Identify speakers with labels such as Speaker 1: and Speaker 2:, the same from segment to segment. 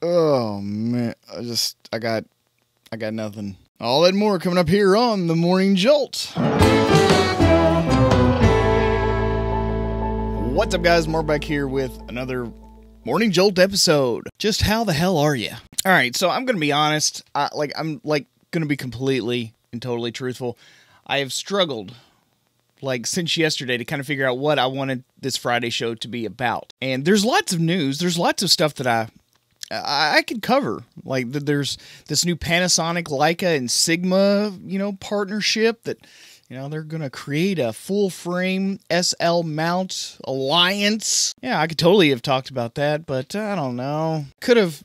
Speaker 1: Oh man, I got nothing. All that and more coming up here on the Morning Jolt. What's up, guys? Mark back here with another Morning Jolt episode. Just how the hell are you? All right, so I'm gonna be honest. I'm gonna be completely and totally truthful. I have struggled since yesterday to kind of figure out what I wanted this Friday show to be about. And there's lots of news. There's lots of stuff that I could cover. There's this new Panasonic, Leica, and Sigma, partnership that, they're going to create a full-frame SL mount alliance. Yeah, I could totally have talked about that, but I don't know. Could have,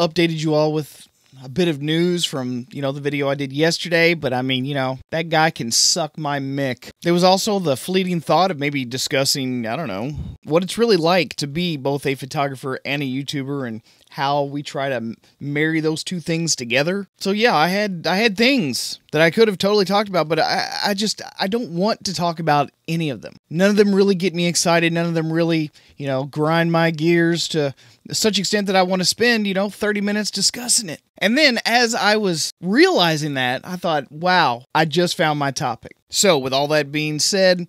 Speaker 1: updated you all with a bit of news from, the video I did yesterday, but I mean, that guy can suck my mick. There was also the fleeting thought of maybe discussing, I don't know, what it's really like to be both a photographer and a YouTuber and how we try to marry those two things together. So yeah, I had things that I could have totally talked about, but I don't want to talk about any of them. None of them really get me excited. None of them really, grind my gears to such extent that I want to spend, 30 minutes discussing it. And then as I was realizing that, I thought, wow, I just found my topic. So with all that being said,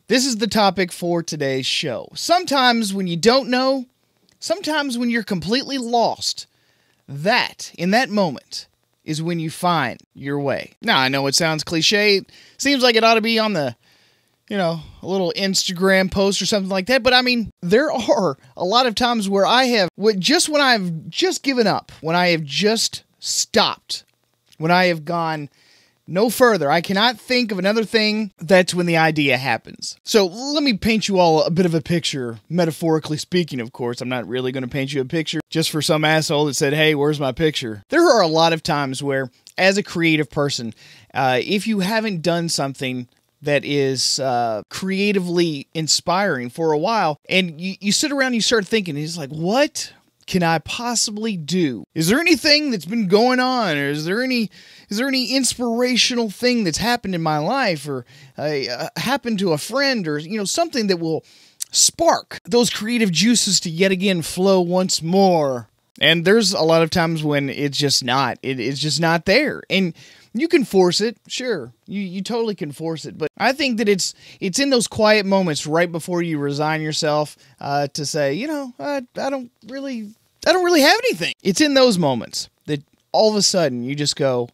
Speaker 1: this is the topic for today's show. Sometimes when you don't know, sometimes when you're completely lost, in that moment, is when you find your way. Now, I know it sounds cliche. It seems like it ought to be on the, a little Instagram post or something like that. But I mean, there are a lot of times where I have, just when I've just given up, when I have just stopped, when I have gone no further, I cannot think of another thing, that's when the idea happens. So let me paint you all a bit of a picture, metaphorically speaking, of course. I'm not really going to paint you a picture just for some asshole that said, hey, where's my picture? There are a lot of times where, as a creative person, if you haven't done something that is creatively inspiring for a while, and you sit around and you start thinking, and it's like, what can I possibly do? Is there anything that's been going on, or is there any inspirational thing that's happened in my life, or happened to a friend, or something that will spark those creative juices to yet again flow once more? And there's a lot of times when it's just not. It's just not there. And you can force it, sure. You totally can force it. But I think that it's in those quiet moments right before you resign yourself to say, I don't really have anything. It's in those moments that all of a sudden you just go,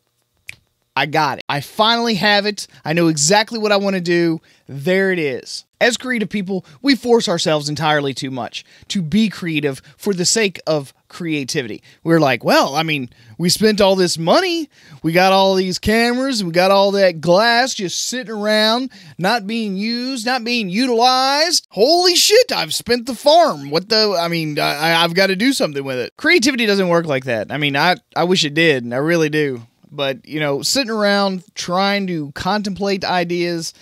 Speaker 1: I got it. I finally have it. I know exactly what I want to do. There it is. As creative people, we force ourselves entirely too much to be creative for the sake of creativity. We're like, well, I mean, we spent all this money, we got all these cameras, we got all that glass just sitting around, not being used, not being utilized. Holy shit, I've spent the farm. I've got to do something with it. Creativity doesn't work like that. I mean, I wish it did. I really do. But, sitting around trying to contemplate ideas,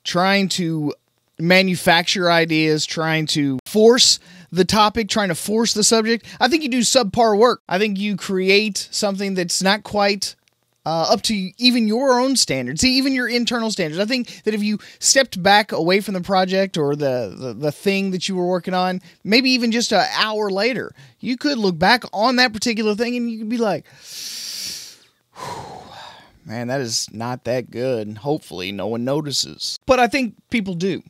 Speaker 1: trying to manufacture ideas, trying to force the topic, trying to force the subject, I think you do subpar work. I think you create something that's not quite up to even your own standards, even your internal standards. I think that if you stepped back away from the project or the thing that you were working on, maybe even just an hour later, you could look back on that particular thing and you could be like, man, that is not that good. Hopefully no one notices. But I think people do.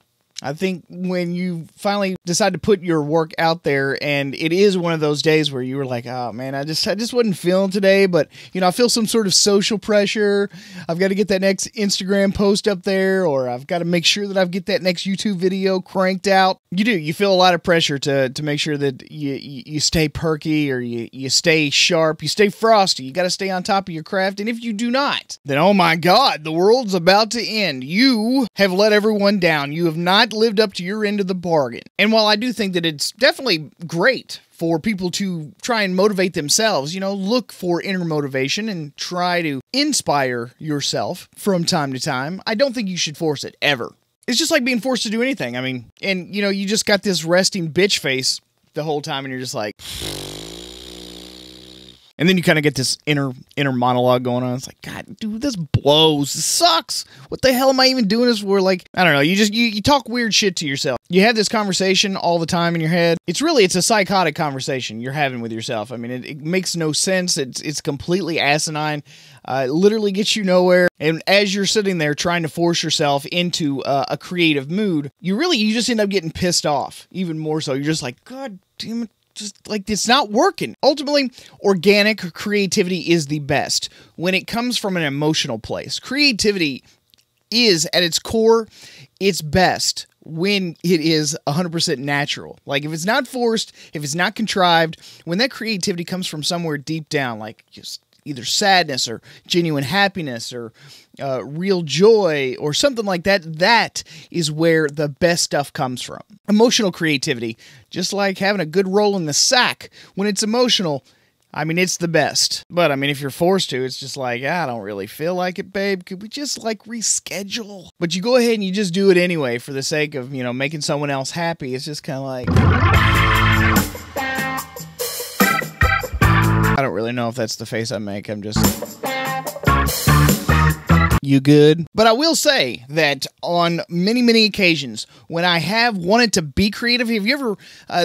Speaker 1: I think when you finally decide to put your work out there, and it is one of those days where you were like, oh man, I just wasn't feeling today, but I feel some sort of social pressure. I've got to get that next Instagram post up there, or I've got to make sure that I get that next YouTube video cranked out. You feel a lot of pressure to make sure that you stay perky, or you stay sharp, you stay frosty. You got to stay on top of your craft. And if you do not, then oh my God, the world's about to end. You have let everyone down. You have not lived up to your end of the bargain. And while I do think that it's definitely great for people to try and motivate themselves, look for inner motivation and try to inspire yourself from time to time, I don't think you should force it ever. It's just like being forced to do anything. I mean, and you just got this resting bitch face the whole time and you're just like, And then you kind of get this inner monologue going on. It's like, God, dude, this blows. This sucks. What the hell am I even doing this for? Like, I don't know. You talk weird shit to yourself. You have this conversation all the time in your head. It's a psychotic conversation you're having with yourself. I mean, it makes no sense. It's completely asinine. It literally gets you nowhere. And as you're sitting there trying to force yourself into a creative mood, you just end up getting pissed off even more so. You're just like, God damn it. Just like it's not working. Ultimately, organic creativity is the best when it comes from an emotional place. Creativity is at its core, its best when it is 100% natural. Like if it's not forced, if it's not contrived, when that creativity comes from somewhere deep down, like just either sadness or genuine happiness or real joy or something like that, that is where the best stuff comes from. Emotional creativity, just like having a good roll in the sack, when it's emotional, I mean, it's the best. But I mean, if you're forced to, it's just like, I don't really feel like it, babe. Could we just like reschedule? But you go ahead and you just do it anyway for the sake of, making someone else happy. It's just kind of like, I don't really know if that's the face I make. I'm just... You good? But I will say that on many, many occasions, when I have wanted to be creative, have you ever,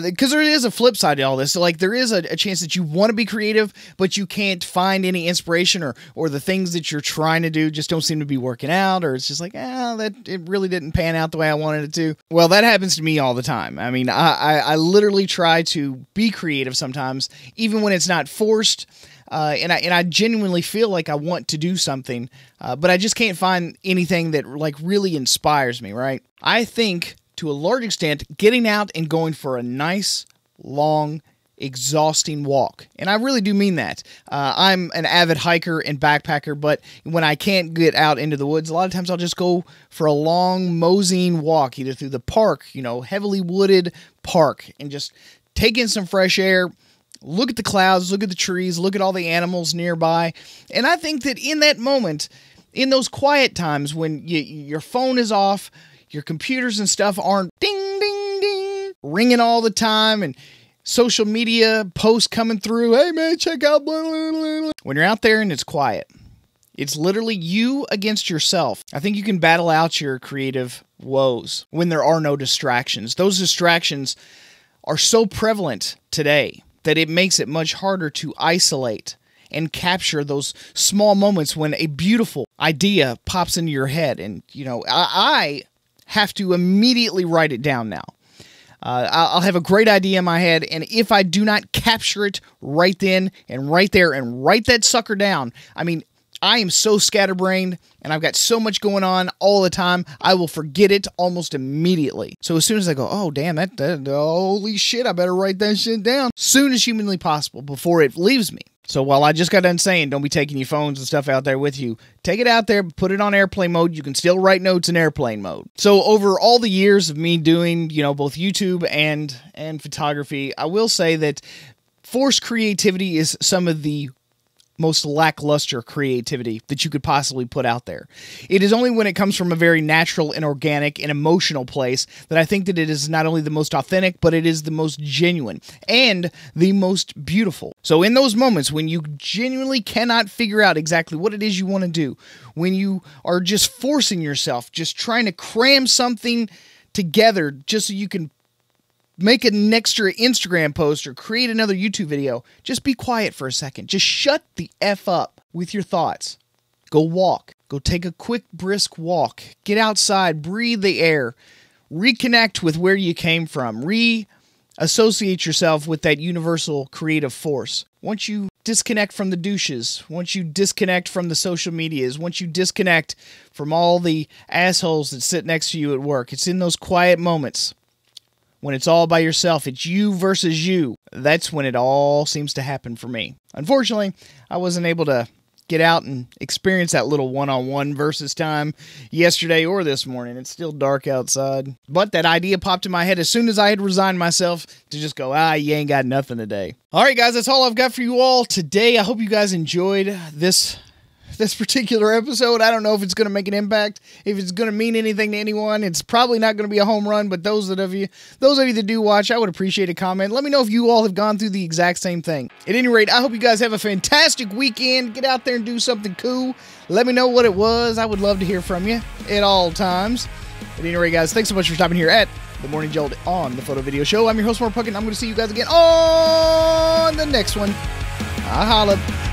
Speaker 1: because there is a flip side to all this, so like there is a chance that you want to be creative, but you can't find any inspiration or the things that you're trying to do just don't seem to be working out, or it's just like, that it really didn't pan out the way I wanted it to. Well, that happens to me all the time. I mean, I literally try to be creative sometimes, even when it's not forced. And I genuinely feel like I want to do something, but I just can't find anything that like really inspires me, right? I think to a large extent, getting out and going for a nice, long, exhausting walk. And I really do mean that. I'm an avid hiker and backpacker, but when I can't get out into the woods, a lot of times I'll just go for a long moseying walk, either through the park, heavily wooded park, and just take in some fresh air. Look at the clouds, look at the trees, look at all the animals nearby. And I think that in that moment, in those quiet times when your phone is off, your computers and stuff aren't ding, ding, ding, ringing all the time, and social media posts coming through, hey man, check out blah, blah, blah, blah. When you're out there and it's quiet, it's literally you against yourself. I think you can battle out your creative woes when there are no distractions. Those distractions are so prevalent today that it makes it much harder to isolate and capture those small moments when a beautiful idea pops into your head. And, I have to immediately write it down now. I'll have a great idea in my head, and if I do not capture it right then and right there and write that sucker down, I mean, I am so scatterbrained and I've got so much going on all the time, I will forget it almost immediately. So as soon as I go, oh, damn, that holy shit, I better write that shit down soon as humanly possible before it leaves me. So while I just got done saying don't be taking your phones and stuff out there with you, take it out there, put it on airplane mode. You can still write notes in airplane mode. So over all the years of me doing, both YouTube and photography, I will say that forced creativity is some of the most lackluster creativity that you could possibly put out there. It is only when it comes from a very natural and organic and emotional place that I think that it is not only the most authentic, but it is the most genuine and the most beautiful. So in those moments when you genuinely cannot figure out exactly what it is you want to do, when you are just forcing yourself, just trying to cram something together just so you can make an extra Instagram post or create another YouTube video, just be quiet for a second. Just shut the F up with your thoughts. Go walk. Go take a quick, brisk walk. Get outside, breathe the air, reconnect with where you came from, reassociate yourself with that universal creative force. Once you disconnect from the douches, once you disconnect from the social medias, once you disconnect from all the assholes that sit next to you at work, it's in those quiet moments when it's all by yourself, it's you versus you. That's when it all seems to happen for me. Unfortunately, I wasn't able to get out and experience that little one-on-one versus time yesterday or this morning. It's still dark outside. But that idea popped in my head as soon as I had resigned myself to just go, you ain't got nothing today. All right, guys, that's all I've got for you all today. I hope you guys enjoyed this this particular episode. I don't know if it's going to make an impact, if it's going to mean anything to anyone. It's probably not going to be a home run, but those of you that do watch, I would appreciate a comment. Let me know if you all have gone through the exact same thing. At any rate, I hope you guys have a fantastic weekend. Get out there and do something cool. Let me know what it was. I would love to hear from you at all times. At any rate, guys, thanks so much for stopping here at The Morning Jolt on The Photo Video Show. I'm your host, Mark Puckett, and I'm going to see you guys again on the next one. I'll holla.